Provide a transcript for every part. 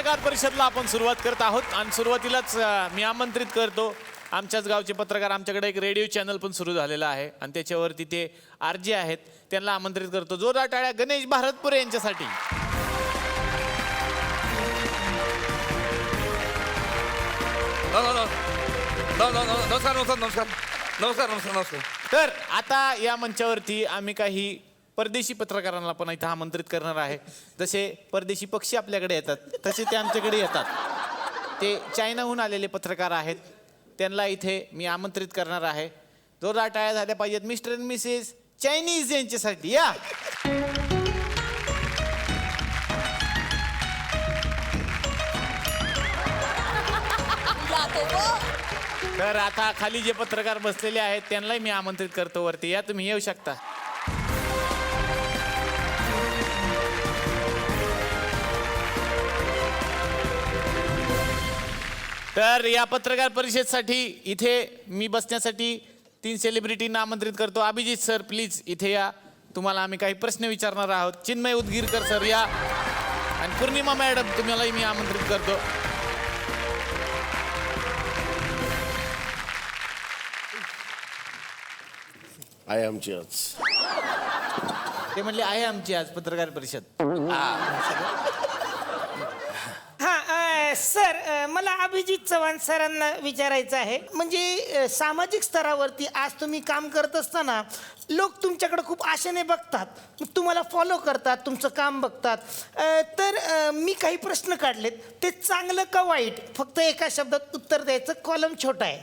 पत्रकार परिषदला आपण सुरुवात करत आहोत आणि सुरुवातीलाच मी आमंत्रित करतो आमच्याच गावचे पत्रकार. आमच्याकडे एक रेडिओ चॅनल पण सुरू झालेला आहे आणि त्याच्यावरती ते आरजे आहेत, त्यांना आमंत्रित करतो. जोरदार टाळ्या गणेश भारतपुरे यांच्यासाठी. नमस्कार नमस्कार नमस्कार नमस्कार नमस्कार नमस्कार. तर आता या मंचावरती आम्ही काही परदेशी पत्रकारांना पण इथं आमंत्रित करणार आहे. जसे परदेशी पक्षी आपल्याकडे येतात तसे ते आमच्याकडे येतात. ते चायनाहून आलेले पत्रकार आहेत, त्यांना इथे मी आमंत्रित करणार आहे. जोरदार टाळ्या झाल्या पाहिजेत मिस्टर अँड मिसेस चायनीज यांच्यासाठी. या तर आता खाली जे पत्रकार बसलेले आहेत त्यांनाही मी आमंत्रित करतो वरती. या तुम्ही येऊ शकता. तर या पत्रकार परिषदेसाठी इथे मी बसण्यासाठी 3 सेलिब्रिटींना आमंत्रित करतो. अभिजित सर प्लीज इथे या, तुम्हाला आम्ही काही प्रश्न विचारणार आहोत. चिन्मय उदगीरकर सर या, आणि पूर्णिमा मॅडम तुम्हालाही मी आमंत्रित करतो. आहे आमची आज. ते म्हणले आहे आमची आज पत्रकार परिषद. सर मला अभिजित चव्हाण सरांना विचारायचं आहे. म्हणजे सामाजिक स्तरावरती आज तुम्ही काम करत असताना लोक तुमच्याकडे खूप आशेने बघतात, तुम्हाला फॉलो करतात, तुमचं काम बघतात. तर मी काही प्रश्न काढलेत, ते चांगलं का वाईट फक्त एका शब्दात उत्तर द्यायचं. कॉलम छोटा आहे.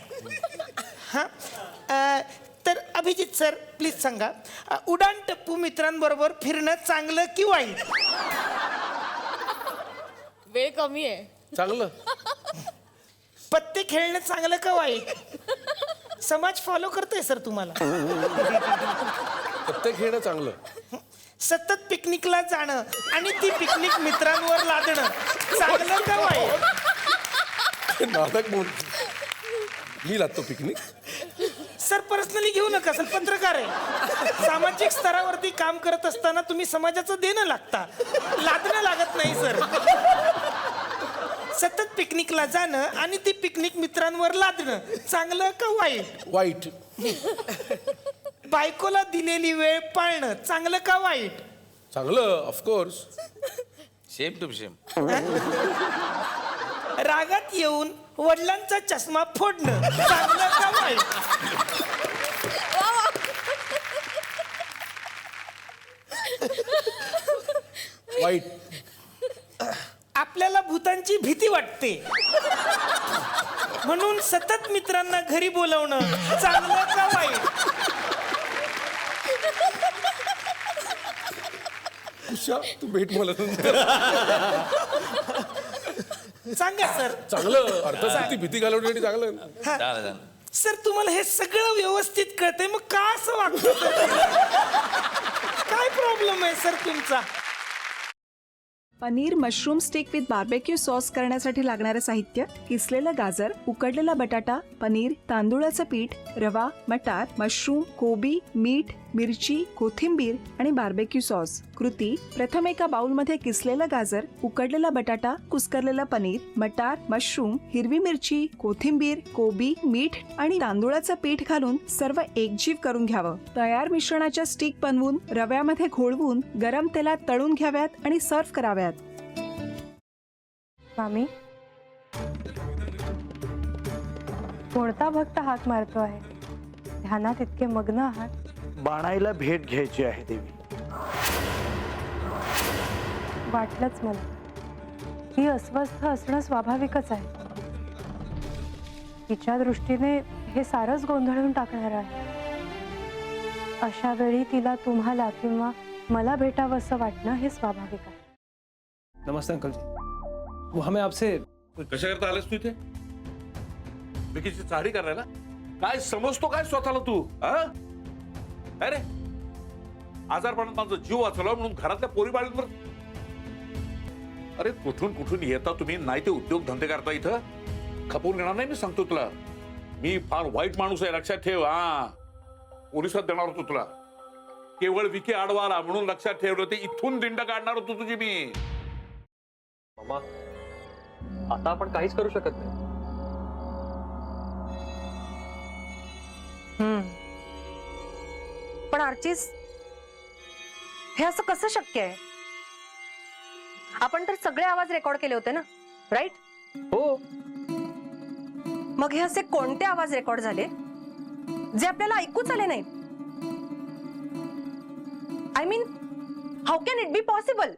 हां तर अभिजित सर प्लीज सांगा, उडान टप्पू मित्रांबरोबर फिरणं चांगलं की वाईट? वेळ कमी आहे. चांगलं. पत्ते खेळणं चांगलं का वाईट? समाज फॉलो करतोय सर तुम्हाला. पत्ते खेळणं चांगलं. सतत पिकनिकला जाणं आणि ती पिकनिक मित्रांवर लादणं चांगलं का वाईट? नाटक बोल. मी लागतो पिकनिक. सर पर्सनली घेऊ नका सर, पत्रकार आहे. सामाजिक स्तरावरती काम करत असताना तुम्ही समाजाचं देणं लागता, लादणं लागत नाही सर. सतत पिकनिकला जाणं आणि ती पिकनिक मित्रांवर लादणं चांगलं का वाईट? वाईट. बायकोला दिलेली वेळ पाळणं चांगलं का वाईट? चांगलं ऑफकोर्स. शेम टू शेम. रागात येऊन वडिलांचा चष्मा फोडणं चांगलं का वाईट? वाईट. आपल्याला भूतांची भीती वाटते म्हणून सतत मित्रांना घरी बोलवणं चांगलं का वाईट? उषा तू भेट मला नंतर. सांगा सर. चांगलं. अर्थात ती भीती घालवण्यासाठी चांगलं. चालेल. सर तुम्हाला हे सगळं व्यवस्थित कळतंय, मग का असं वागतं? काय प्रॉब्लेम आहे सर तुमचा? Paneer mushroom stick with barbecue sauce करण्यासाठी लागणारे साहित्य: किसलेलं गाजर, उकडलेला बटाटा, पनीर, तांदूळाचं पीठ, रवा, मटार, मशरूम, कोबी, मीठ, मिरची, कोथिंबीर आणि बार्बेक्यू सॉस. कृती: प्रथम एका बाउलमध्ये किसलेलं गाजर, उकडलेला बटाटा, कुस्करलेलं पनीर, मटार, मशरूम, हिरवी मिरची, कोथिंबीर, कोबी, मीठ आणि तांदूळाचं पीठ घालून सर्व एकजीव करून घ्यावं. तयार मिश्रणाच्या स्टिक बनवून रव्यामध्ये घोळवून गरम तेलात तळून घ्याव्यात आणि सर्व्ह कराव्यात. मामी, कोणता भक्त हाक मारतो आहे? ध्यानात इतके मग्न आहात. बाणाईला भेट घ्यायची आहे देवी. वाटलंच मला. ती अस्वस्थ असणं स्वाभाविकच आहे. तिच्या दृष्टीने हे सारंच गोंधळून टाकणार आहे. अशा वेळी तिला तुम्हाला किंवा मला भेटावं असं वाटणं हे स्वाभाविक आहे. नमस्ते अंकल जी. वो हमें आपसे. कशा करता आलास तू इथे? विकीची चाळी करायला? काय समजतो काय स्वतःला तू? अरे आजारपणात माझा जीव वाचवला म्हणून घरातल्या पोरी बाळींवर. अरे कुठून कुठून येता तुम्ही? नाही ते उद्योग धंदे करता इथं. खपवून घेणार नाही मी सांगतो तुला. मी फार वाईट माणूस आहे लक्षात ठेव. पोलिसात देणार होतो तुला. केवळ विकी आडवाला म्हणून लक्षात ठेवलं. ते इथून दिंड काढणार होतो तुझी मी. मामा आता आपण काहीच करू शकत नाही. पण आर्चिस, हे असं कसं शक्य आहे? आपण तर सगळे आवाज रेकॉर्ड केले होते ना, राईट? हो, मग हे असे कोणते आवाज रेकॉर्ड झाले जे आपल्याला ऐकूच आले नाहीत? I mean, how can it be possible?